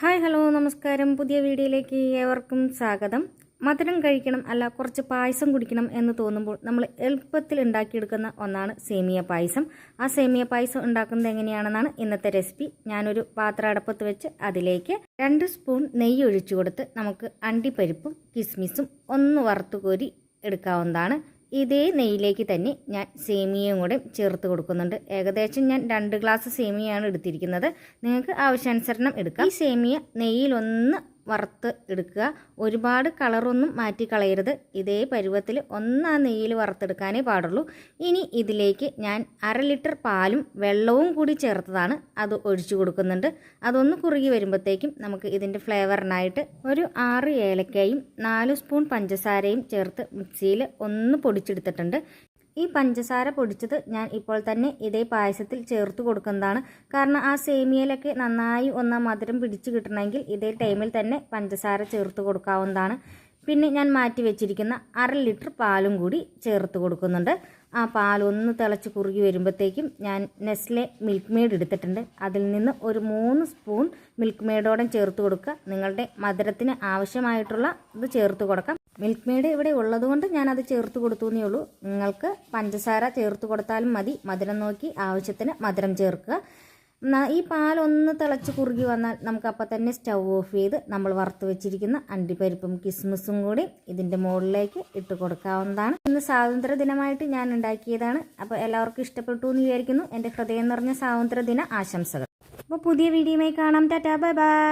Hi hello നമസ്കാരം. പുതിയ വീഡിയോയിലേക്ക് ഏവർക്കും സ്വാഗതം. മധുരം കഴിക്കണം അല്ല കുറച്ച് പായസം കുടിക്കണം എന്ന് തോന്നുമ്പോൾ നമ്മൾ എളുപ്പത്തിൽ ഉണ്ടാക്കിയെടുക്കുന്ന ഒന്നാണ് സേമിയ പായസം. ആ സേമിയ പായസം ഉണ്ടാക്കുന്നത് എങ്ങനെയാണെന്നാണ് ഇന്നത്തെ റെസിപ്പി. ഞാനൊരു പാത്രം അടപ്പത്ത് വെച്ച് അതിലേക്ക് 2 സ്പൂൺ നെയ്യ് ഒഴിച്ചു കൊടുത്ത് നമുക്ക് അണ്ടിപ്പരിപ്പും കിസ്മിസും ഒന്ന് വറുത്ത് കോരി എടുക്കാവുന്നതാണ്. ഇതേ നെയ്യിലേക്ക് തന്നെ ഞാൻ സേമിയയും കൂടെ ചേർത്ത് കൊടുക്കുന്നുണ്ട്. ഏകദേശം ഞാൻ 2 ഗ്ലാസ് സേമിയയാണ് എടുത്തിരിക്കുന്നത്. നിങ്ങൾക്ക് ആവശ്യാനുസരണം എടുക്കാം. ഈ സേമിയ നെയ്യിലൊന്ന് വറുത്ത് എടുക്കുക. ഒരുപാട് കളറൊന്നും മാറ്റി കളയരുത്. ഇതേ പരുവത്തിൽ ആ നെയ്യിൽ വറുത്തെടുക്കാനേ പാടുള്ളൂ. ഇനി ഇതിലേക്ക് ഞാൻ 1/2 ലിറ്റർ പാലും വെള്ളവും കൂടി ചേർത്തതാണ്. അത് ഒഴിച്ചു കൊടുക്കുന്നുണ്ട്. അതൊന്ന് കുറുകി വരുമ്പോഴത്തേക്കും നമുക്ക് ഇതിൻ്റെ ഫ്ലേവറിനായിട്ട് ഒരു 6 ഏലക്കയും 4 സ്പൂൺ പഞ്ചസാരയും ചേർത്ത് മിക്സിയിൽ ഒന്ന് പൊടിച്ചെടുത്തിട്ടുണ്ട്. ഈ പഞ്ചസാര പൊടിച്ചത് ഞാൻ ഇപ്പോൾ തന്നെ ഇതേ പായസത്തിൽ ചേർത്ത് കൊടുക്കുന്നതാണ്. കാരണം ആ സേമിയയിലൊക്കെ നന്നായി മധുരം പിടിച്ച് കിട്ടണമെങ്കിൽ ഇതേ ടൈമിൽ തന്നെ പഞ്ചസാര ചേർത്ത് കൊടുക്കാവുന്നതാണ്. പിന്നെ ഞാൻ മാറ്റി വെച്ചിരിക്കുന്ന 1/2 ലിറ്റർ പാലും കൂടി ചേർത്ത് കൊടുക്കുന്നുണ്ട്. ആ പാലൊന്ന് തിളച്ച് കുറുകി വരുമ്പോഴത്തേക്കും ഞാൻ നെസ്ലെ മിൽക്ക് മെയ്ഡ് എടുത്തിട്ടുണ്ട്. അതിൽ നിന്ന് ഒരു 3 സ്പൂൺ മിൽക്ക് മെയ്ഡോടെ ചേർത്ത് കൊടുക്കുക. നിങ്ങളുടെ മധുരത്തിന് ആവശ്യമായിട്ടുള്ള ഇത് ചേർത്ത് കൊടുക്കാം. മിൽക്ക് മെയ്ഡ് ഇവിടെ ഉള്ളതുകൊണ്ട് ഞാനത് ചേർത്ത് കൊടുത്തു എന്നേ ഉള്ളൂ. നിങ്ങൾക്ക് പഞ്ചസാര ചേർത്ത് കൊടുത്താലും മതി. മധുരം നോക്കി ആവശ്യത്തിന് മധുരം ചേർക്കുക. ഈ പാലൊന്ന് തിളച്ച് കുറുകി വന്നാൽ നമുക്കപ്പോൾ തന്നെ സ്റ്റൗ ഓഫ് ചെയ്ത് നമ്മൾ വറുത്ത് വെച്ചിരിക്കുന്ന അണ്ടിപ്പരിപ്പും കിസ്മിസും കൂടി ഇതിൻ്റെ മുകളിലേക്ക് ഇട്ട് കൊടുക്കാവുന്നതാണ്. ഇന്ന് സ്വാതന്ത്ര്യ ദിനമായിട്ട് ഞാൻ ഉണ്ടാക്കിയതാണ്. അപ്പോൾ എല്ലാവർക്കും ഇഷ്ടപ്പെട്ടു എന്ന് വിചാരിക്കുന്നു. എൻ്റെ ഹൃദയം നിറഞ്ഞ സ്വാതന്ത്ര്യ ദിന ആശംസകൾ. അപ്പോൾ പുതിയ വീഡിയോയുമായി കാണാം. Tata, bye bye.